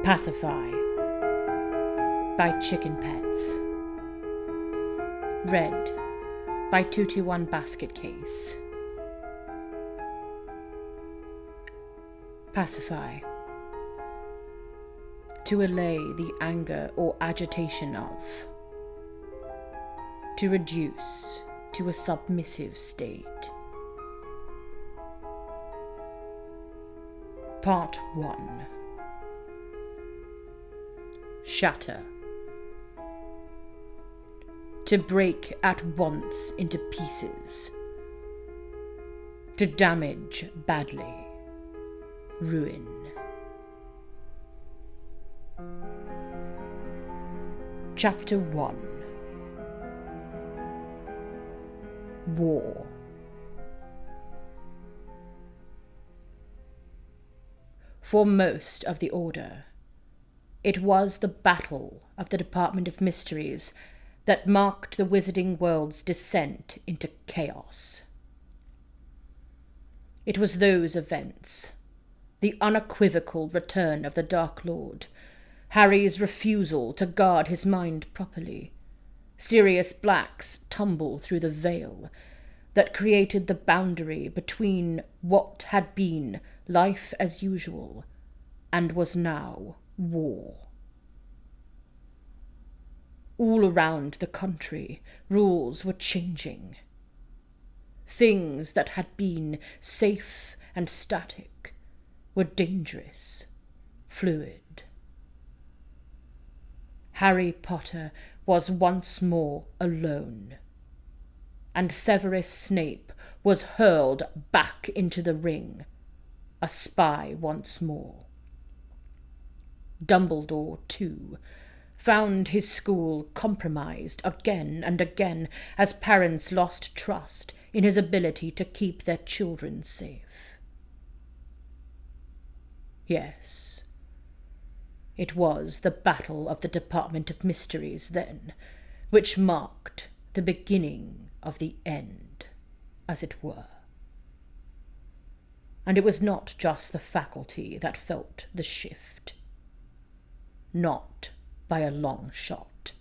Pacify by Chickenpets. Read by 221 Basket Case. Pacify. To allay the anger or agitation of. To reduce to a submissive state. Part 1. Shatter. To break at once into pieces. To damage badly. Ruin. Chapter 1. War. For most of the Order, it was the battle of the Department of Mysteries that marked the wizarding world's descent into chaos. It was those events, the unequivocal return of the Dark Lord, Harry's refusal to guard his mind properly, Sirius Black's tumble through the veil, that created the boundary between what had been life as usual and was now war. All around the country, rules were changing. Things that had been safe and static were dangerous, fluid. Harry Potter was once more alone, and Severus Snape was hurled back into the ring, a spy once more. Dumbledore, too, found his school compromised again and again as parents lost trust in his ability to keep their children safe. Yes, it was the Battle of the Department of Mysteries then, which marked the beginning of the end, as it were. And it was not just the faculty that felt the shift. Not by a long shot.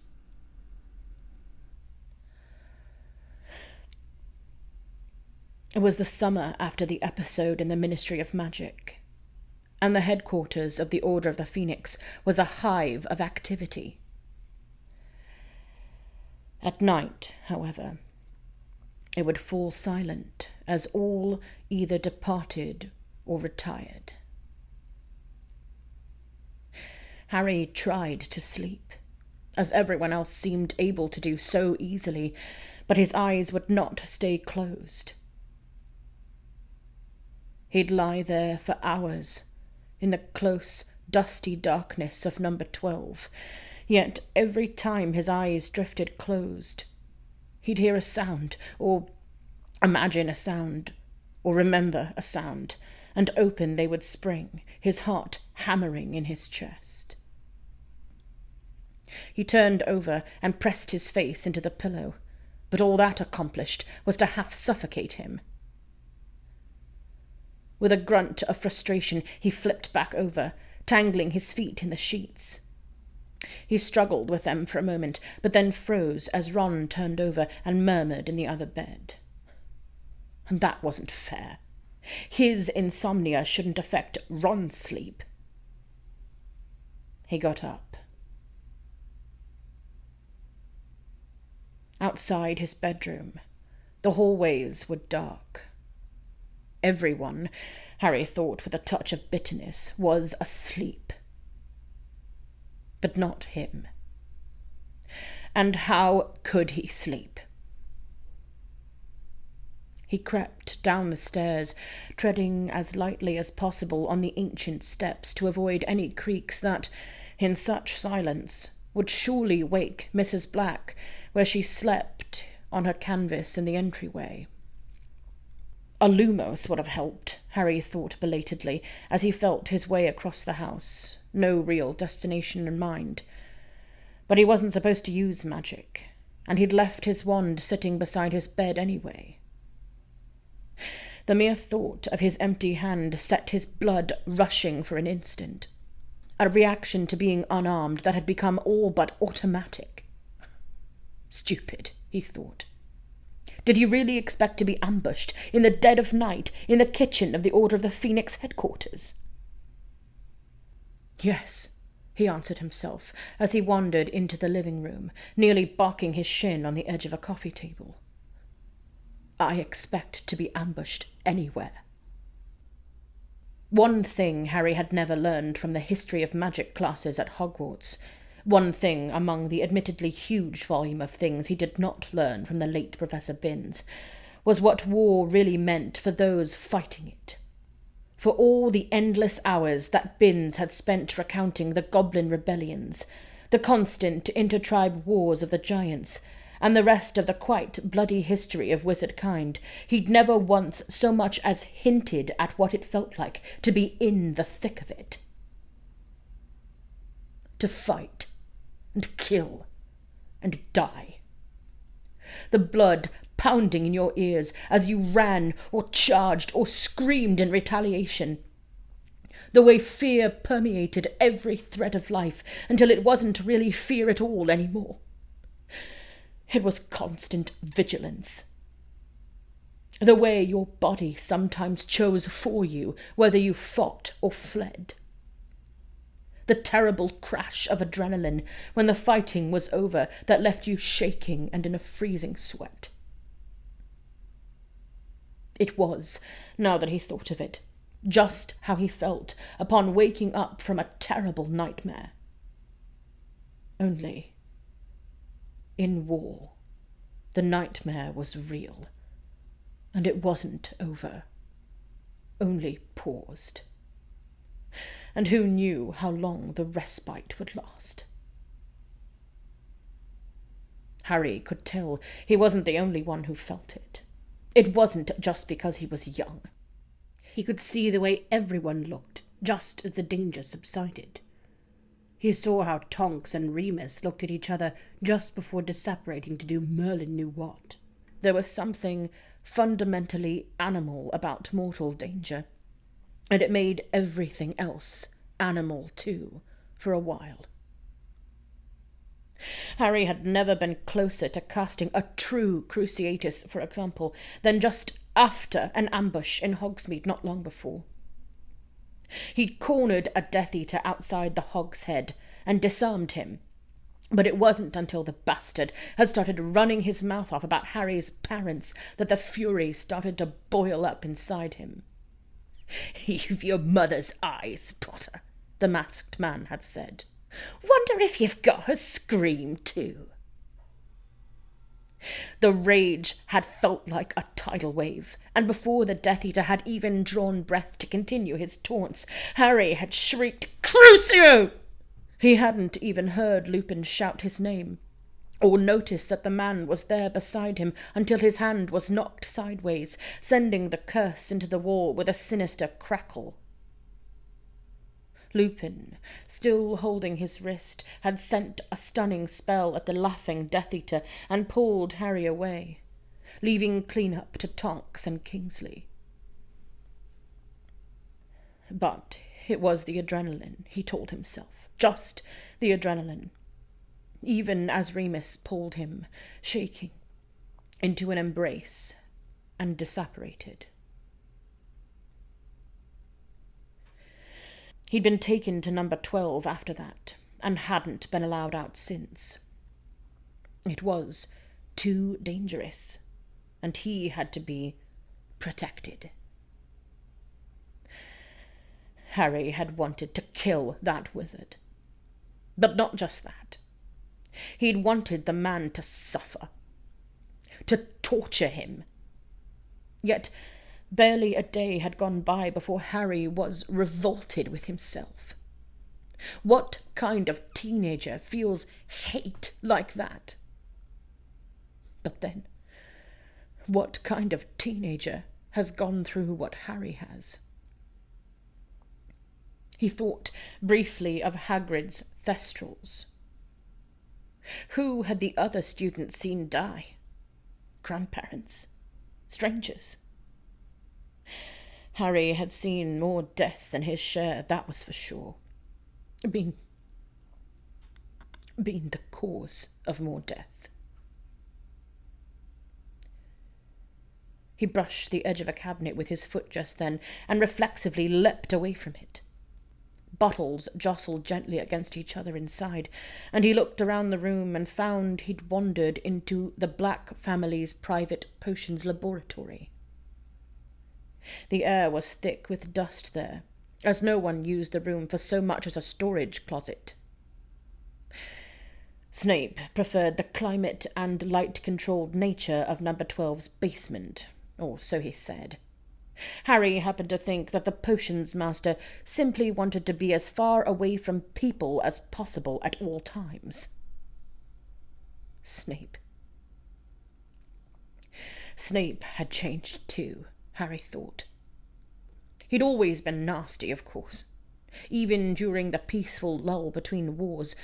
It was the summer after the episode in the Ministry of Magic, and the headquarters of the Order of the Phoenix was a hive of activity. At night, however, it would fall silent as all either departed or retired. Harry tried to sleep, as everyone else seemed able to do so easily, but his eyes would not stay closed. He'd lie there for hours, in the close, dusty darkness of number 12, yet every time his eyes drifted closed, he'd hear a sound, or imagine a sound, or remember a sound, and open they would spring, his heart hammering in his chest. He turned over and pressed his face into the pillow, but all that accomplished was to half suffocate him. With a grunt of frustration, he flipped back over, tangling his feet in the sheets. He struggled with them for a moment, but then froze as Ron turned over and murmured in the other bed. And that wasn't fair. His insomnia shouldn't affect Ron's sleep. He got up. Outside his bedroom, the hallways were dark. Everyone, Harry thought with a touch of bitterness, was asleep. But not him. And how could he sleep? He crept down the stairs, treading as lightly as possible on the ancient steps to avoid any creaks that, in such silence, would surely wake Mrs. Black, where she slept on her canvas in the entryway. A lumos would have helped, Harry thought belatedly, as he felt his way across the house, no real destination in mind. But he wasn't supposed to use magic, and he'd left his wand sitting beside his bed anyway. The mere thought of his empty hand set his blood rushing for an instant. a reaction to being unarmed that had become all but automatic. Stupid, he thought. Did he really expect to be ambushed in the dead of night in the kitchen of the Order of the Phoenix headquarters? Yes, he answered himself as he wandered into the living room, nearly barking his shin on the edge of a coffee table. I expect to be ambushed anywhere. One thing Harry had never learned from the history of magic classes at Hogwarts, one thing among the admittedly huge volume of things he did not learn from the late Professor Binns, was what war really meant for those fighting it. For all the endless hours that Binns had spent recounting the Goblin rebellions, the constant intertribe wars of the giants, and the rest of the quite bloody history of wizard kind, he'd never once so much as hinted at what it felt like to be in the thick of it. To fight, and kill, and die. The blood pounding in your ears as you ran or charged or screamed in retaliation. The way fear permeated every thread of life until it wasn't really fear at all anymore. It was constant vigilance. The way your body sometimes chose for you, whether you fought or fled. The terrible crash of adrenaline when the fighting was over that left you shaking and in a freezing sweat. It was, now that he thought of it, just how he felt upon waking up from a terrible nightmare. Only, in war, the nightmare was real, and it wasn't over, only paused. And who knew how long the respite would last? Harry could tell he wasn't the only one who felt it. It wasn't just because he was young. He could see the way everyone looked just as the danger subsided. He saw how Tonks and Remus looked at each other just before separating to do Merlin knew what. There was something fundamentally animal about mortal danger, and it made everything else animal too, for a while. Harry had never been closer to casting a true Cruciatus, for example, than just after an ambush in Hogsmeade not long before. He'd cornered a Death Eater outside the Hog's Head and disarmed him, but it wasn't until the bastard had started running his mouth off about Harry's parents that the fury started to boil up inside him. "You've your mother's eyes, Potter," the masked man had said. "Wonder if you've got her scream too." The rage had felt like a tidal wave, and before the Death Eater had even drawn breath to continue his taunts, Harry had shrieked, "Crucio!" He hadn't even heard Lupin shout his name, or noticed that the man was there beside him until his hand was knocked sideways, sending the curse into the wall with a sinister crackle. Lupin, still holding his wrist, had sent a stunning spell at the laughing Death Eater and pulled Harry away, leaving clean-up to Tonks and Kingsley. But it was the adrenaline, he told himself, just the adrenaline, even as Remus pulled him, shaking, into an embrace and disapparated. He'd been taken to number 12 after that, and hadn't been allowed out since. It was too dangerous, and he had to be protected. Harry had wanted to kill that wizard. But not just that. He'd wanted the man to suffer, to torture him. Yet barely a day had gone by before Harry was revolted with himself. What kind of teenager feels hate like that? But then, what kind of teenager has gone through what Harry has? He thought briefly of Hagrid's Thestrals. Who had the other students seen die? Grandparents? Strangers? Harry had seen more death than his share, that was for sure. been the cause of more death. He brushed the edge of a cabinet with his foot just then, and reflexively leapt away from it. Bottles jostled gently against each other inside, and he looked around the room and found he'd wandered into the Black family's private potions laboratory. The air was thick with dust there, as no one used the room for so much as a storage closet. Snape preferred the climate and light-controlled nature of Number 12's basement, or so he said. Harry happened to think that the potions master simply wanted to be as far away from people as possible at all times. Snape had changed too, Harry thought. He'd always been nasty, of course, even during the peaceful lull between wars,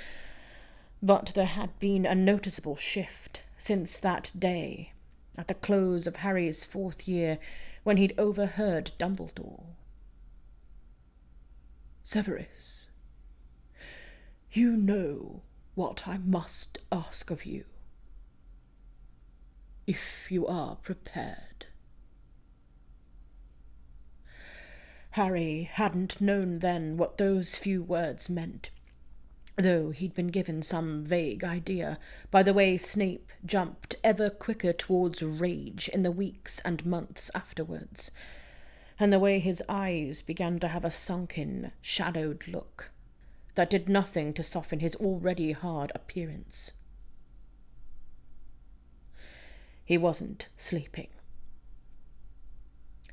but there had been a noticeable shift since that day, at the close of Harry's 4th year, when he'd overheard Dumbledore. "Severus, you know what I must ask of you, if you are prepared." Harry hadn't known then what those few words meant, though he'd been given some vague idea by the way Snape jumped ever quicker towards rage in the weeks and months afterwards, and the way his eyes began to have a sunken, shadowed look that did nothing to soften his already hard appearance. He wasn't sleeping.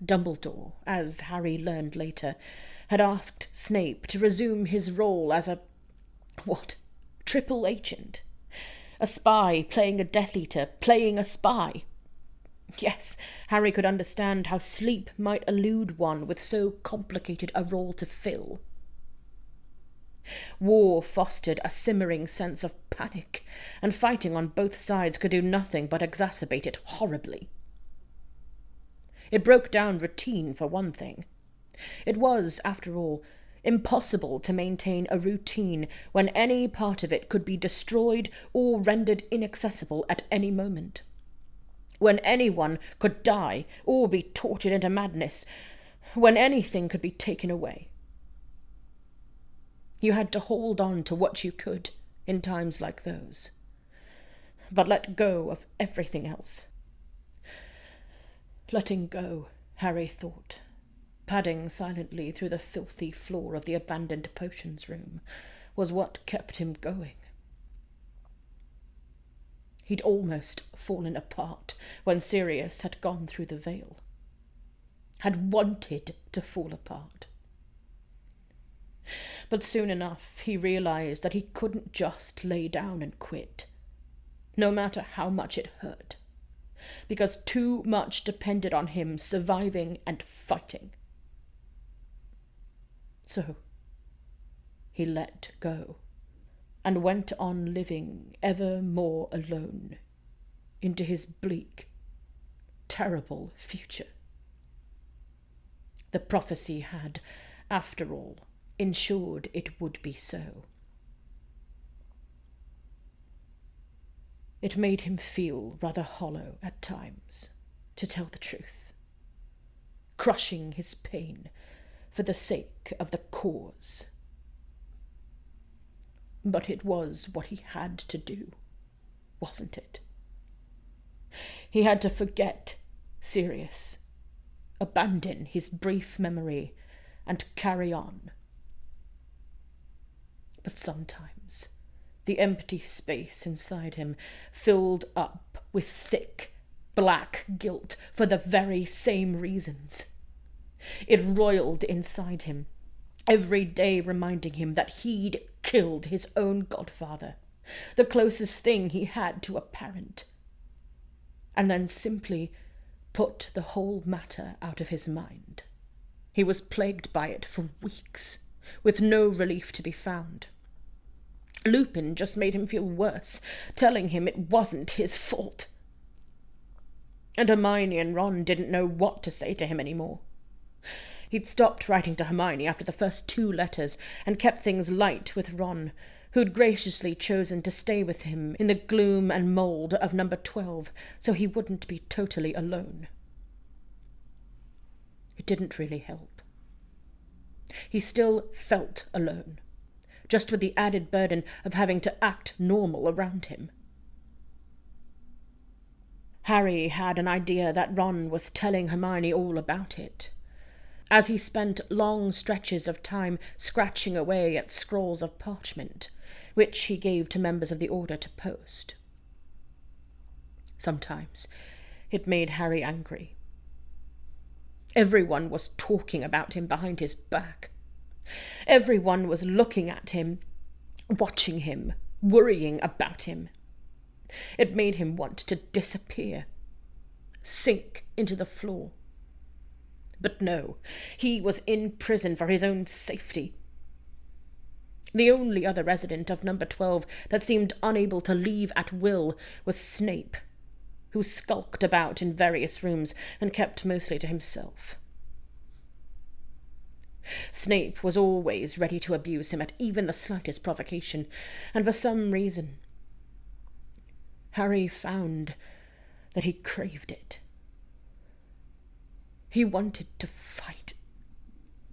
Dumbledore, as Harry learned later, had asked Snape to resume his role as a triple agent? A spy playing a Death Eater, playing a spy. Yes, Harry could understand how sleep might elude one with so complicated a role to fill. War fostered a simmering sense of panic, and fighting on both sides could do nothing but exacerbate it horribly. It broke down routine, for one thing. It was, after all, impossible to maintain a routine when any part of it could be destroyed or rendered inaccessible at any moment. When anyone could die or be tortured into madness. When anything could be taken away. You had to hold on to what you could in times like those, but let go of everything else. Letting go, Harry thought, padding silently through the filthy floor of the abandoned potions room, was what kept him going. He'd almost fallen apart when Sirius had gone through the veil. Had wanted to fall apart. But soon enough he realized that he couldn't just lay down and quit, no matter how much it hurt, because too much depended on him surviving and fighting. So he let go, and went on living ever more alone into his bleak, terrible future. The prophecy had, after all, ensured it would be so. It made him feel rather hollow at times, to tell the truth, crushing his pain for the sake of the cause. But it was what he had to do, wasn't it? He had to forget Sirius, abandon his brief memory, and carry on. But sometimes the empty space inside him filled up with thick, black guilt for the very same reasons. It roiled inside him, every day reminding him that he'd killed his own godfather, the closest thing he had to a parent, and then simply put the whole matter out of his mind. He was plagued by it for weeks, with no relief to be found. Lupin just made him feel worse, telling him it wasn't his fault. And Hermione and Ron didn't know what to say to him anymore. He'd stopped writing to Hermione after the first 2 letters and kept things light with Ron, who'd graciously chosen to stay with him in the gloom and mould of number 12 so he wouldn't be totally alone. It didn't really help. He still felt alone, just with the added burden of having to act normal around him. Harry had an idea that Ron was telling Hermione all about it, as he spent long stretches of time scratching away at scrolls of parchment, which he gave to members of the Order to post. Sometimes it made Harry angry. Everyone was talking about him behind his back. Everyone was looking at him, watching him, worrying about him. It made him want to disappear, sink into the floor. But no, he was in prison for his own safety. The only other resident of number 12 that seemed unable to leave at will was Snape, who skulked about in various rooms and kept mostly to himself. Snape was always ready to abuse him at even the slightest provocation, and for some reason, Harry found that he craved it. He wanted to fight,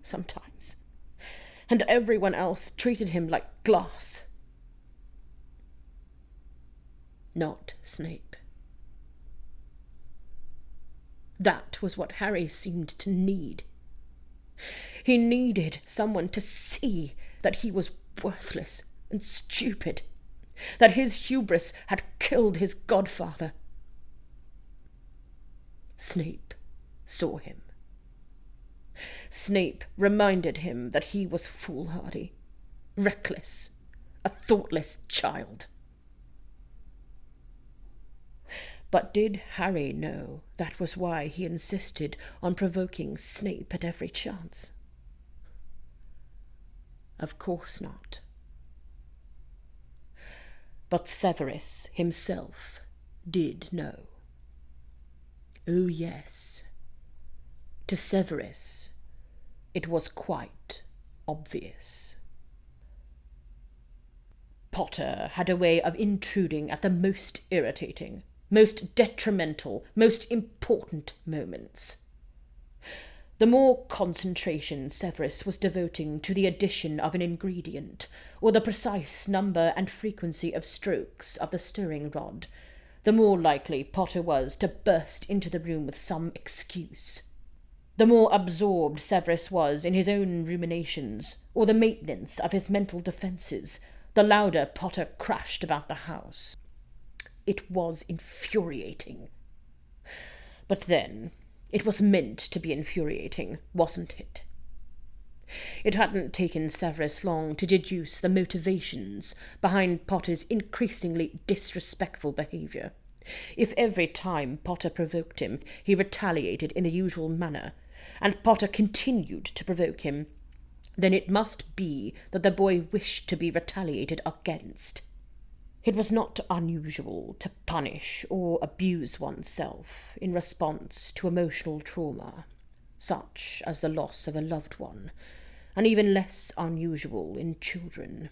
sometimes, and everyone else treated him like glass. Not Snape. That was what Harry seemed to need. He needed someone to see that he was worthless and stupid, that his hubris had killed his godfather. Snape saw him. Snape reminded him that he was foolhardy, reckless, a thoughtless child. But did Harry know that was why he insisted on provoking Snape at every chance? Of course not. But Severus himself did know. Oh yes, to Severus it was quite obvious. Potter had a way of intruding at the most irritating, most detrimental, most important moments. The more concentration Severus was devoting to the addition of an ingredient, or the precise number and frequency of strokes of the stirring rod, the more likely Potter was to burst into the room with some excuse. The more absorbed Severus was in his own ruminations, or the maintenance of his mental defences, the louder Potter crashed about the house. It was infuriating. But then, it was meant to be infuriating, wasn't it? It hadn't taken Severus long to deduce the motivations behind Potter's increasingly disrespectful behaviour. If every time Potter provoked him, he retaliated in the usual manner, and Potter continued to provoke him, then it must be that the boy wished to be retaliated against. It was not unusual to punish or abuse oneself in response to emotional trauma, such as the loss of a loved one, and even less unusual in children.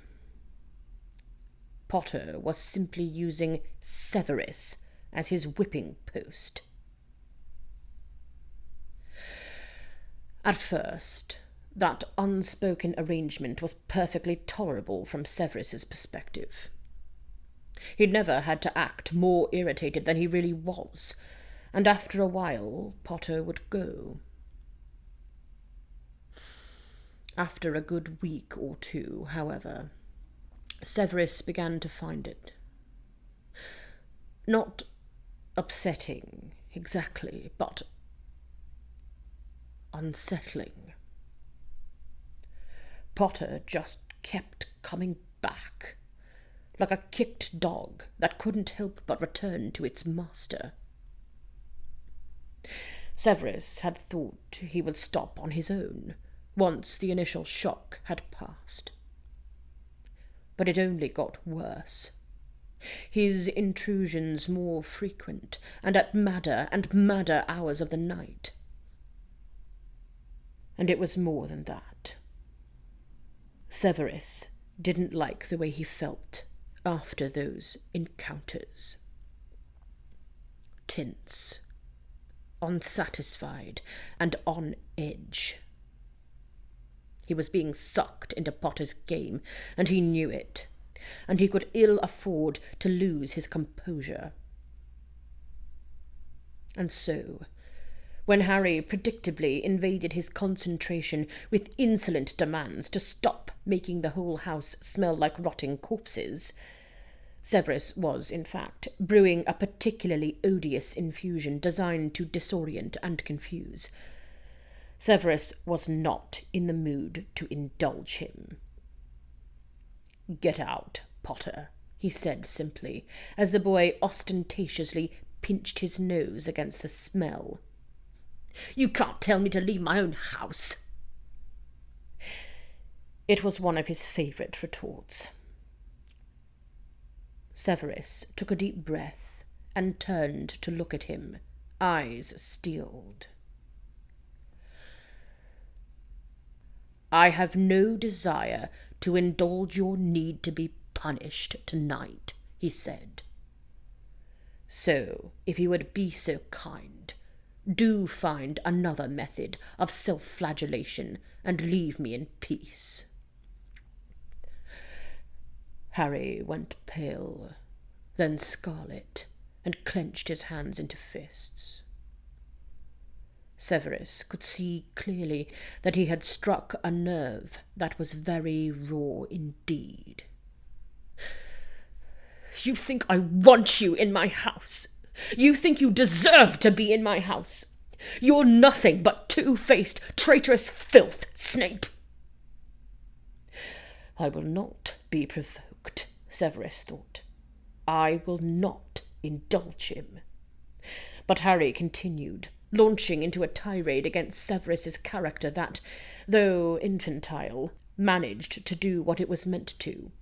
Potter was simply using Severus as his whipping post. At first, that unspoken arrangement was perfectly tolerable from Severus's perspective. He'd never had to act more irritated than he really was, and after a while Potter would go. After a good week or two, however, Severus began to find it not upsetting exactly, but unsettling. Potter just kept coming back, like a kicked dog that couldn't help but return to its master. Severus had thought he would stop on his own once the initial shock had passed. But it only got worse. His intrusions more frequent, and at madder and madder hours of the night. And it was more than that. Severus didn't like the way he felt after those encounters. Tense, unsatisfied, and on edge. He was being sucked into Potter's game, and he knew it, and he could ill afford to lose his composure. And so, when Harry predictably invaded his concentration with insolent demands to stop making the whole house smell like rotting corpses, Severus was, in fact, brewing a particularly odious infusion designed to disorient and confuse. Severus was not in the mood to indulge him. "Get out, Potter," he said simply, as the boy ostentatiously pinched his nose against the smell. "You can't tell me to leave my own house." It was one of his favourite retorts. Severus took a deep breath and turned to look at him, eyes steeled. "I have no desire to indulge your need to be punished tonight," he said. "So, if you would be so kind, do find another method of self-flagellation and leave me in peace." Harry went pale, then scarlet, and clenched his hands into fists. Severus could see clearly that he had struck a nerve that was very raw indeed. "You think I want you in my house? You think you deserve to be in my house? You're nothing but two-faced, traitorous filth, Snape!" "I will not be provoked," Severus thought. "I will not indulge him." But Harry continued, launching into a tirade against Severus's character that, though infantile, managed to do what it was meant to.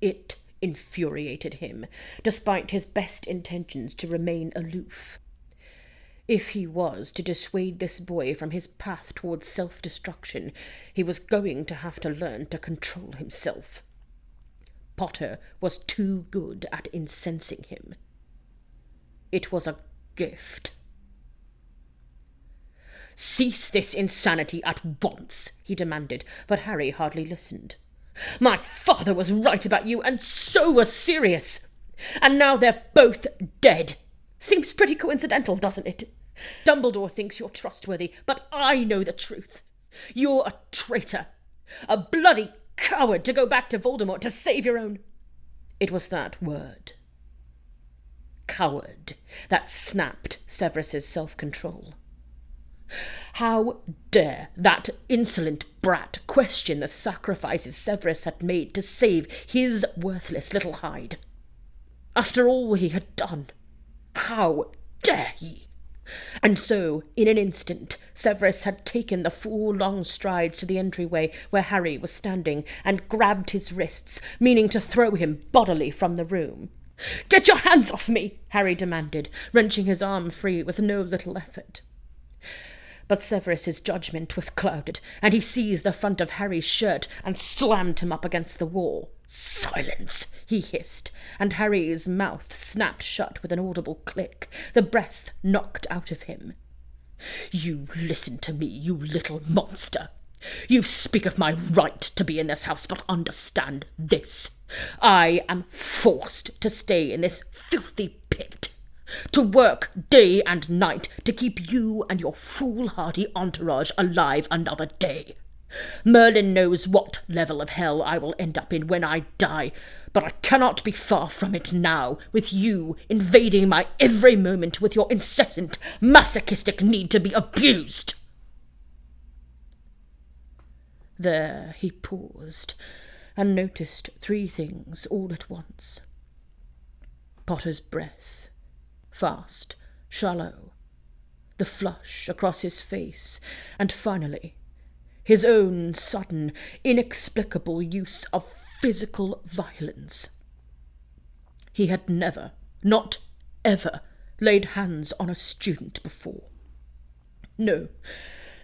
It infuriated him, despite his best intentions to remain aloof. If he was to dissuade this boy from his path towards self-destruction, he was going to have to learn to control himself. Potter was too good at incensing him. It was a gift. "Cease this insanity at once," he demanded, but Harry hardly listened. "My father was right about you, and so was Sirius. And now they're both dead. Seems pretty coincidental, doesn't it? Dumbledore thinks you're trustworthy, but I know the truth. You're a traitor. A bloody coward to go back to Voldemort to save your own—" It was that word, coward, that snapped Severus's self-control. How dare that insolent brat question the sacrifices Severus had made to save his worthless little hide? After all he had done, how dare he? And so, in an instant, Severus had taken the 4 long strides to the entryway where Harry was standing and grabbed his wrists, meaning to throw him bodily from the room. "Get your hands off me!" Harry demanded, wrenching his arm free with no little effort. But Severus's judgment was clouded, and he seized the front of Harry's shirt and slammed him up against the wall. "Silence!" he hissed, and Harry's mouth snapped shut with an audible click, the breath knocked out of him. "You listen to me, you little monster. You speak of my right to be in this house, but understand this. I am forced to stay in this filthy pit, to work day and night to keep you and your foolhardy entourage alive another day. Merlin knows what level of hell I will end up in when I die, but I cannot be far from it now, with you invading my every moment with your incessant, masochistic need to be abused." There he paused, and noticed 3 things all at once. Potter's breath, fast, shallow, the flush across his face, and finally, his own sudden, inexplicable use of physical violence. He had never, not ever, laid hands on a student before. No,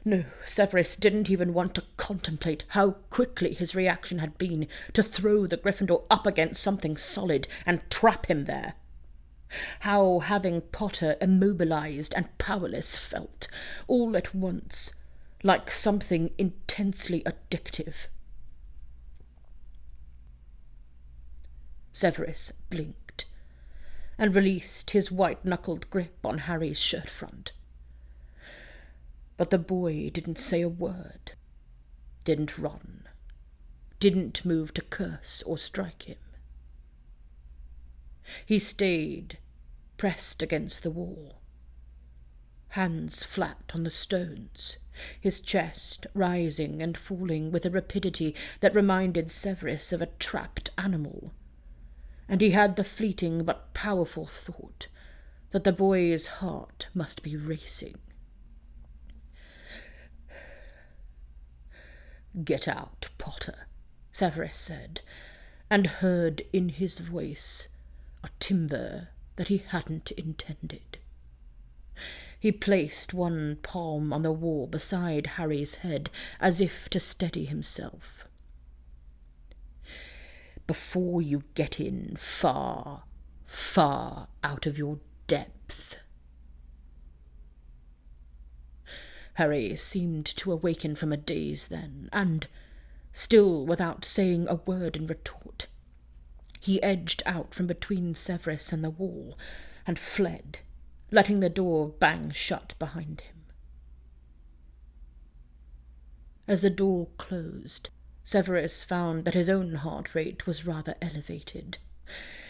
No, Severus didn't even want to contemplate how quickly his reaction had been to throw the Gryffindor up against something solid and trap him there. How having Potter immobilized and powerless felt, all at once, like something intensely addictive. Severus blinked and released his white-knuckled grip on Harry's shirt front. But the boy didn't say a word, didn't run, didn't move to curse or strike him. He stayed, pressed against the wall, hands flat on the stones, his chest rising and falling with a rapidity that reminded Severus of a trapped animal, and he had the fleeting but powerful thought that the boy's heart must be racing. "Get out, Potter," Severus said, and heard in his voice a timbre that he hadn't intended. He placed one palm on the wall beside Harry's head, as if to steady himself. "Before you get in far, far out of your depth." Harry seemed to awaken from a daze then, and, still without saying a word in retort, he edged out from between Severus and the wall and fled, letting the door bang shut behind him. As the door closed, Severus found that his own heart rate was rather elevated,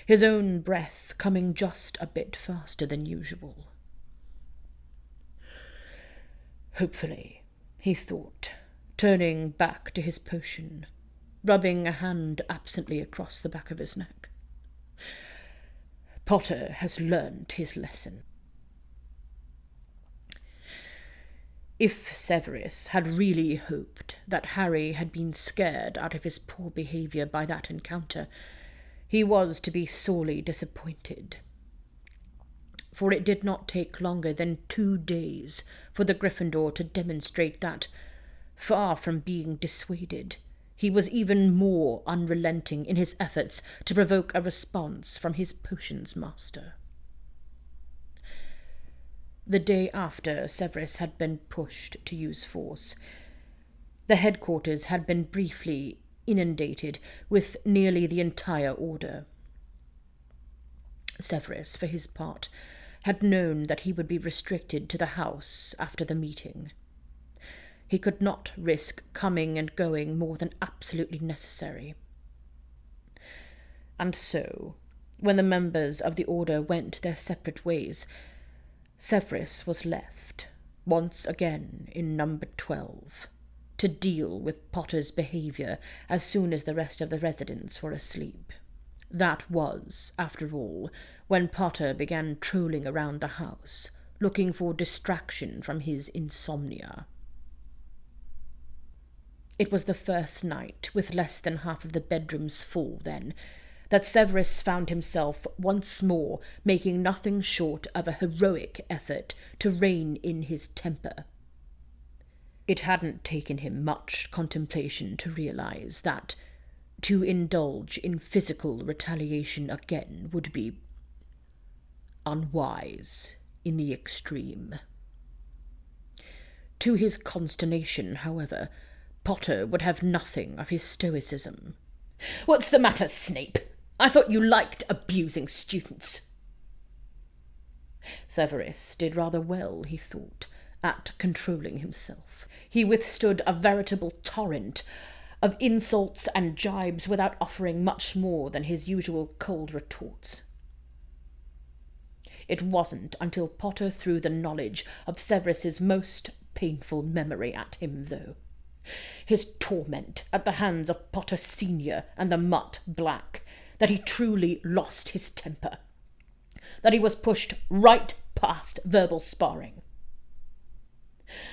his own breath coming just a bit faster than usual. Hopefully, he thought, turning back to his potion, rubbing a hand absently across the back of his neck. Potter has learned his lesson. If Severus had really hoped that Harry had been scared out of his poor behaviour by that encounter, he was to be sorely disappointed. For it did not take longer than 2 days for the Gryffindor to demonstrate that, far from being dissuaded, he was even more unrelenting in his efforts to provoke a response from his potions master. The day after Severus had been pushed to use force, the headquarters had been briefly inundated with nearly the entire order. Severus, for his part, had known that he would be restricted to the house after the meeting. He could not risk coming and going more than absolutely necessary. And so, when the members of the order went their separate ways, Severus was left, once again in number 12, to deal with Potter's behaviour as soon as the rest of the residents were asleep. That was, after all, when Potter began trolling around the house, looking for distraction from his insomnia. It was the first night, with less than half of the bedrooms full then, that Severus found himself once more making nothing short of a heroic effort to rein in his temper. It hadn't taken him much contemplation to realize that to indulge in physical retaliation again would be unwise in the extreme. To his consternation, however, Potter would have nothing of his stoicism. "What's the matter, Snape? I thought you liked abusing students." Severus did rather well, he thought, at controlling himself. He withstood a veritable torrent of insults and jibes without offering much more than his usual cold retorts. It wasn't until Potter threw the knowledge of Severus's most painful memory at him, though. His torment at the hands of Potter Senior and the Mutt Black, that he truly lost his temper, that he was pushed right past verbal sparring.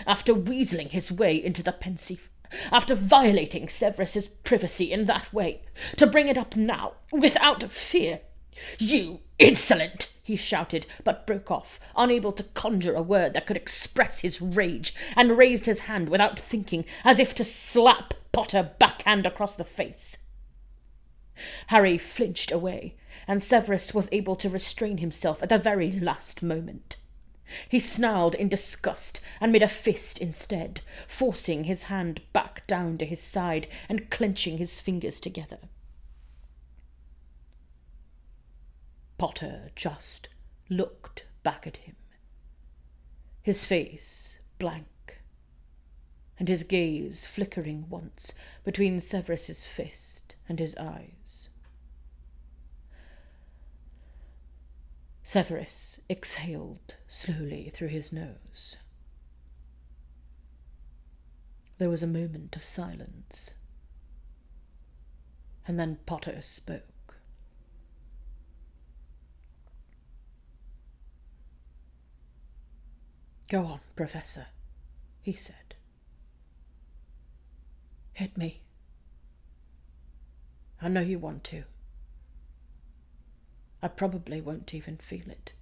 After weaseling his way into the Pacify, after violating Severus's privacy in that way, to bring it up now, without fear. "You insolent!" he shouted, but broke off, unable to conjure a word that could express his rage, and raised his hand without thinking, as if to slap Potter backhand across the face. Harry flinched away, and Severus was able to restrain himself at the very last moment. He snarled in disgust and made a fist instead, forcing his hand back down to his side and clenching his fingers together. Potter just looked back at him, his face blank, and his gaze flickering once between Severus's fist and his eyes. Severus exhaled slowly through his nose. There was a moment of silence, and then Potter spoke. "Go on, Professor," he said. "Hit me. I know you want to. I probably won't even feel it."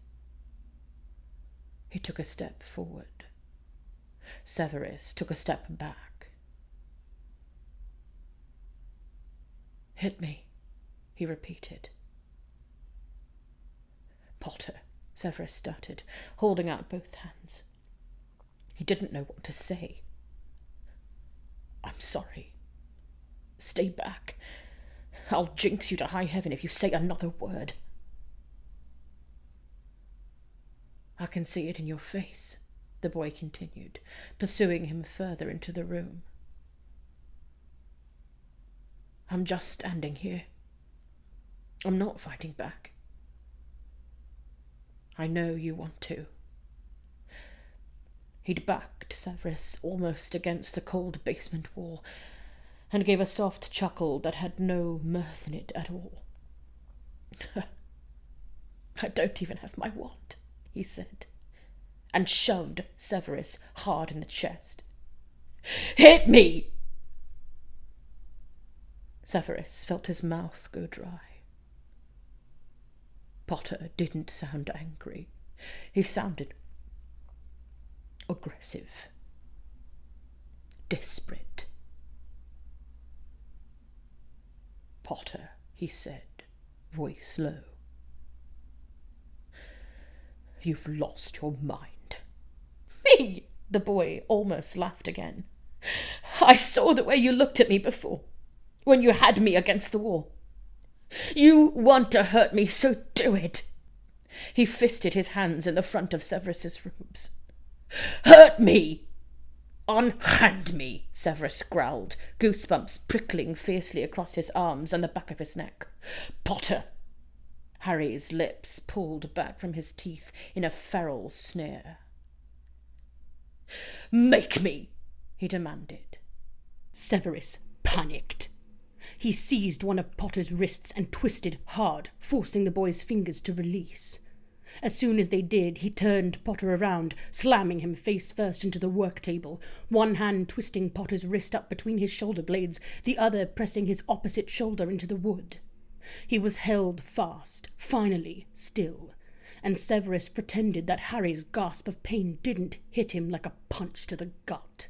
He took a step forward. Severus took a step back. "Hit me," he repeated. "Potter," Severus stuttered, holding out both hands. He didn't know what to say. "I'm sorry. Stay back. I'll jinx you to high heaven if you say another word." "I can see it in your face," the boy continued, pursuing him further into the room. "I'm just standing here. I'm not fighting back. I know you want to." He'd backed Severus almost against the cold basement wall, and gave a soft chuckle that had no mirth in it at all. "I don't even have my wand," he said, and shoved Severus hard in the chest. "Hit me!" Severus felt his mouth go dry. Potter didn't sound angry. He sounded aggressive, desperate. "Potter," he said, voice low, "you've lost your mind." "Me?" The boy almost laughed again. "I saw the way you looked at me before, when you had me against the wall. You want to hurt me, so do it." He fisted his hands in the front of Severus's robes. "Hurt me! Unhand me!" Severus growled, goosebumps prickling fiercely across his arms and the back of his neck. "Potter!" Harry's lips pulled back from his teeth in a feral sneer. "Make me!" he demanded. Severus panicked. He seized one of Potter's wrists and twisted hard, forcing the boy's fingers to release. As soon as they did, he turned Potter around, slamming him face first into the work table, one hand twisting Potter's wrist up between his shoulder blades, the other pressing his opposite shoulder into the wood. He was held fast, finally still, and Severus pretended that Harry's gasp of pain didn't hit him like a punch to the gut.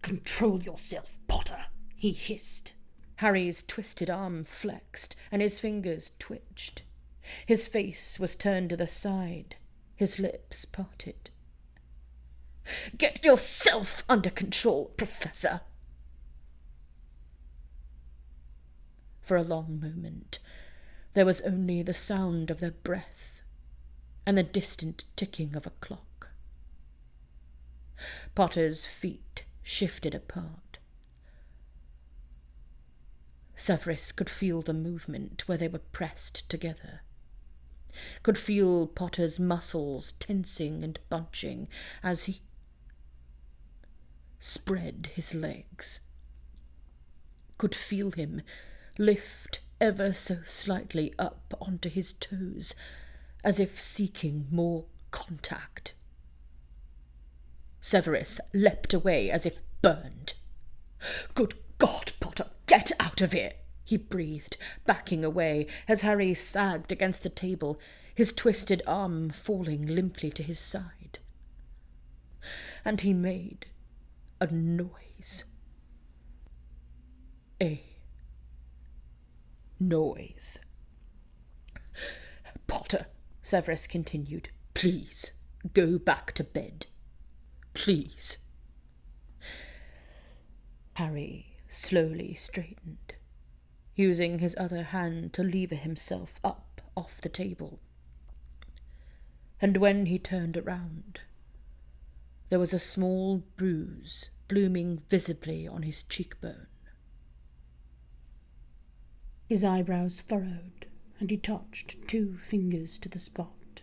"Control yourself, Potter," he hissed. Harry's twisted arm flexed, and his fingers twitched. His face was turned to the side, his lips parted. "Get yourself under control, Professor." For a long moment, there was only the sound of their breath and the distant ticking of a clock. Potter's feet shifted apart. Severus could feel the movement where they were pressed together, could feel Potter's muscles tensing and bunching as he spread his legs, could feel him lift ever so slightly up onto his toes, as if seeking more contact. Severus leapt away as if burned. "Good God, Potter, get out of here!" he breathed, backing away as Harry sagged against the table, his twisted arm falling limply to his side. And he made a noise. A noise. "Potter," Severus continued, "please go back to bed. Please." Harry slowly straightened, using his other hand to lever himself up off the table. And when he turned around, there was a small bruise blooming visibly on his cheekbone. His eyebrows furrowed, and he touched 2 fingers to the spot.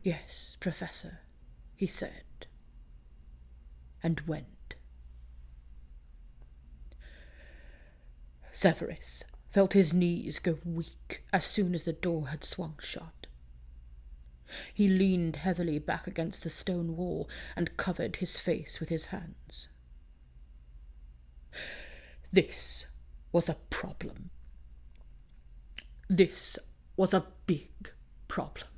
"Yes, Professor," he said, and went. Severus felt his knees go weak as soon as the door had swung shut. He leaned heavily back against the stone wall and covered his face with his hands. This was a problem. This was a big problem.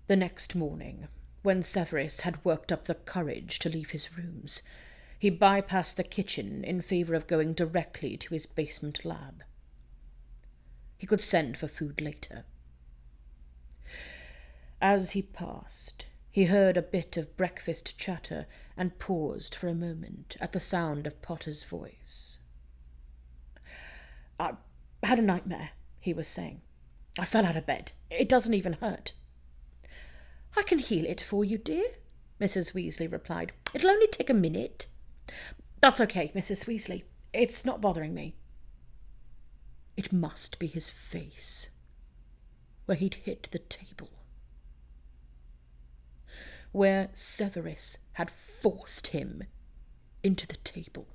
The next morning, when Severus had worked up the courage to leave his rooms, he bypassed the kitchen in favour of going directly to his basement lab. He could send for food later. As he passed, he heard a bit of breakfast chatter and paused for a moment at the sound of Potter's voice. "I had a nightmare," he was saying. "I fell out of bed. It doesn't even hurt." "I can heal it for you, dear," Mrs. Weasley replied. "It'll only take a minute." "That's okay, Mrs. Weasley. It's not bothering me." It must be his face, where he'd hit the table, where Severus had forced him into the table.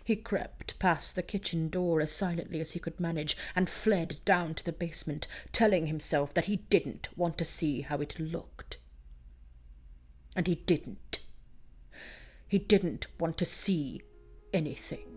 He crept past the kitchen door as silently as he could manage and fled down to the basement, telling himself that he didn't want to see how it looked. And he didn't. He didn't want to see anything.